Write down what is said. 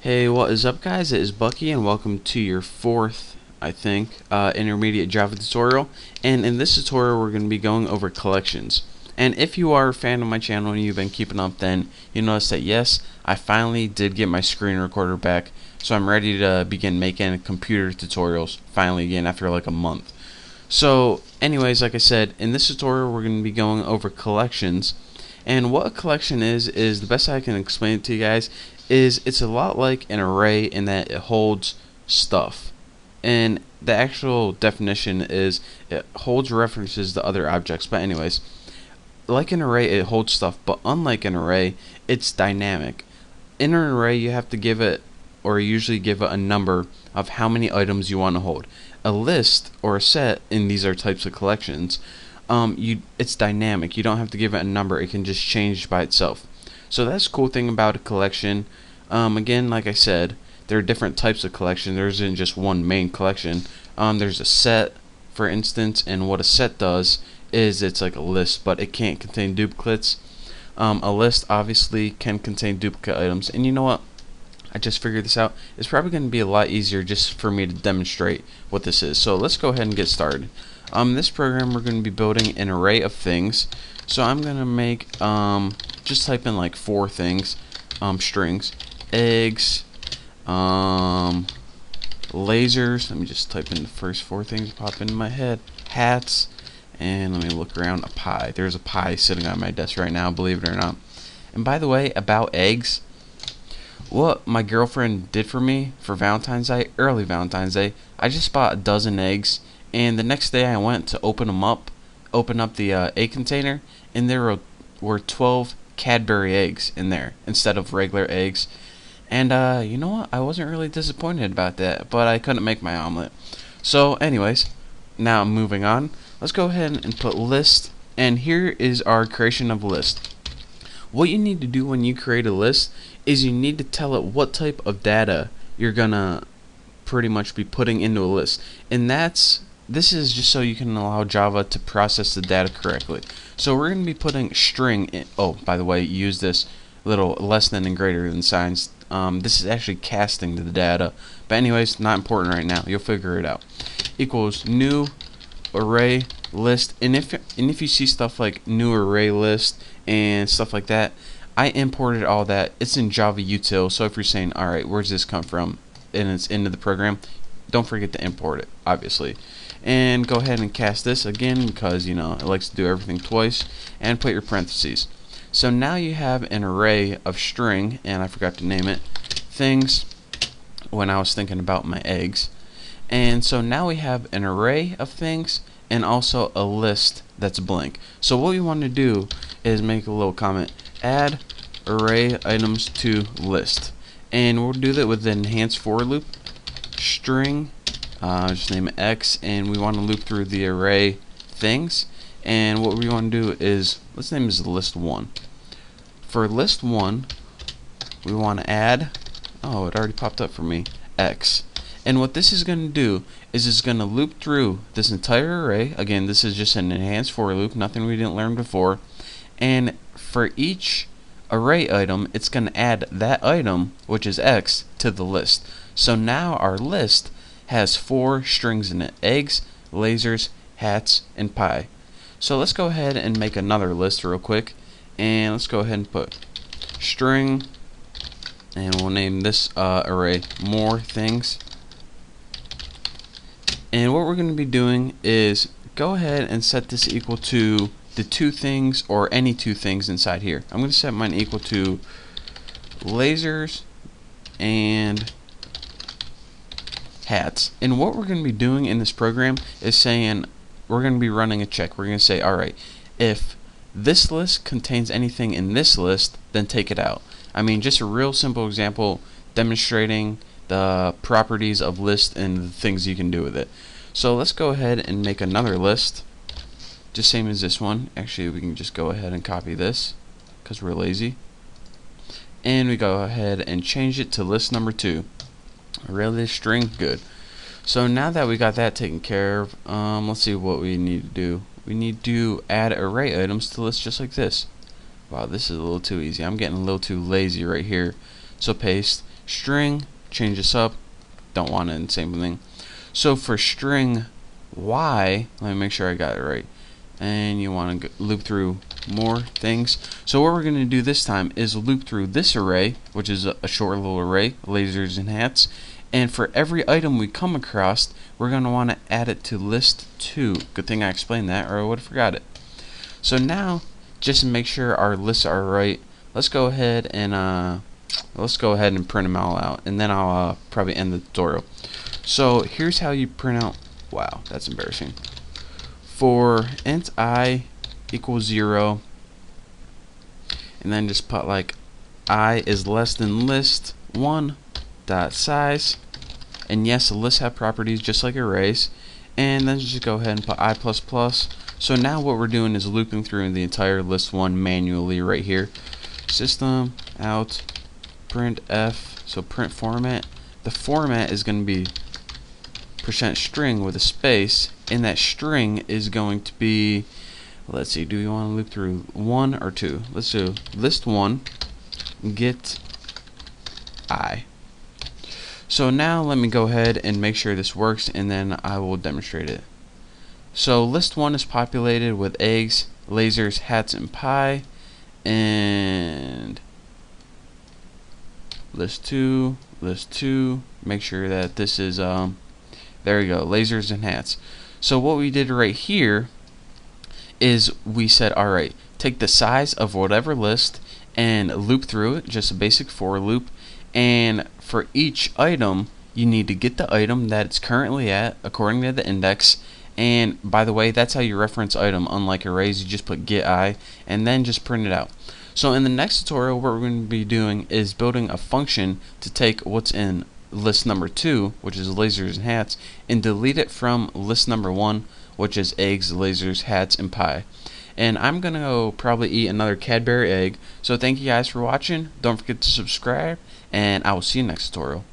Hey, what is up guys? It is Bucky and welcome to your fourth, I think, intermediate Java tutorial. And in this tutorial we're going to be going over collections. And if you are a fan of my channel and you've been keeping up, then you notice that yes, I finally did get my screen recorder back. So I'm ready to begin making computer tutorials finally again after like a month. So anyways, like I said, in this tutorial we're going to be going over collections. And what a collection is the best I can explain it to you guys is it's a lot like an array in that it holds stuff. And the actual definition is it holds references to other objects. But anyways, like an array it holds stuff, but unlike an array, it's dynamic. In an array you have to give it, or usually give it, a number of how many items you want to hold. A list or a set, and these are types of collections, it's dynamic. You don't have to give it a number, it can just change by itself. So that's the cool thing about a collection. Again, like I said, there are different types of collection. There isn't just one main collection. There's a set, for instance, and what a set does is it's like a list, but it can't contain duplicates. A list obviously can contain duplicate items, and you know what? I just figured this out. It's probably going to be a lot easier just for me to demonstrate what this is. So let's go ahead and get started. In this program we're going to be building an array of things. So I'm going to make, just type in like 4 things, strings, eggs, lasers. Let me just type in the first 4 things that pop into my head. Hats, and let me look around. A pie. There's a pie sitting on my desk right now, believe it or not. And by the way, about eggs, what my girlfriend did for me for Valentine's Day, early Valentine's Day, I just bought a dozen eggs, and the next day I went to open up the egg container, and there were 12 Cadbury eggs in there instead of regular eggs. And you know what? I wasn't really disappointed about that, but I couldn't make my omelet. So anyways, now moving on, let's go ahead and put list, and here is our creation of list. What you need to do when you create a list is you need to tell it what type of data you're gonna pretty much be putting into a list, and this is just so you can allow Java to process the data correctly. So we're going to be putting string in. Oh, by the way, use this little less than and greater than signs. This is actually casting the data, but anyways, not important right now. You'll figure it out. Equals new array list, and if you see stuff like new array list and stuff like that, I imported all that. It's in Java util. So if you're saying, all right, where's this come from, and it's into the program, don't forget to import it, obviously. And go ahead and cast this again because you know it likes to do everything twice, and put your parentheses. So now you have an array of string, and I forgot to name it, things when I was thinking about my eggs. And so now we have an array of things and also a list that's blank. So what we want to do is make a little comment, add array items to list, and we'll do that with the enhanced for loop. String, just name it X, and we want to loop through the array things, and what we want to do is, let's name this list 1. For list 1 we want to add, oh, it already popped up for me, X. And what this is going to do is it's going to loop through this entire array. Again, this is just an enhanced for loop, nothing we didn't learn before. And for each array item, it's going to add that item, which is X, to the list. So now our list has 4 strings in it: eggs, lasers, hats, and pie. So let's go ahead and make another list real quick, and let's go ahead and put string, and we'll name this array more things. And what we're going to be doing is go ahead and set this equal to the 2 things, or any 2 things inside here. I'm going to set mine equal to lasers and hats. And what we're going to be doing in this program is saying we're going to be running a check. We're going to say, alright, if this list contains anything in this list, then take it out. I mean, just a real simple example demonstrating the properties of list and the things you can do with it. So let's go ahead and make another list, just same as this one. Actually, we can just go ahead and copy this because we're lazy, and we go ahead and change it to list number 2. Array list string, good. So now that we got that taken care of, let's see what we need to do. We need to add array items to list just like this. Wow, this is a little too easy. I'm getting a little too lazy right here. So paste String, change this up, don't want it in the same thing. So for string y, let me make sure I got it right, and you want to loop through more things. So what we're going to do this time is loop through this array, which is a short little array, lasers and hats, and for every item we come across, we're going to want to add it to list 2. Good thing I explained that, or I would have forgot it. So now, just to make sure our lists are right, let's go ahead and print them all out, and then I'll probably end the tutorial. So here's how you print out. Wow, that's embarrassing. For int I equals 0, and then just put like I is less than list 1 dot size, and yes, the lists have properties just like arrays, and then just go ahead and put I plus plus. So now what we're doing is looping through the entire list 1 manually right here. System out print f, so print format. The format is going to be %string with a space, and that string is going to be, let's see, do we want to loop through 1 or 2? Let's do list 1 get I. So now let me go ahead and make sure this works, and then I will demonstrate it. So list 1 is populated with eggs, lasers, hats, and pie, and list 2, make sure that this is there we go, lasers and hats. So what we did right here is we said, alright, take the size of whatever list and loop through it, just a basic for loop, and for each item you need to get the item that it's currently at according to the index. And by the way, that's how you reference item. Unlike arrays, you just put get I and then just print it out. So in the next tutorial, what we're going to be doing is building a function to take what's in list number 2, which is lasers and hats, and delete it from list number 1, which is eggs, lasers, hats, and pie. And I'm gonna go probably eat another Cadbury egg. So thank you guys for watching. Don't forget to subscribe, and I will see you next tutorial.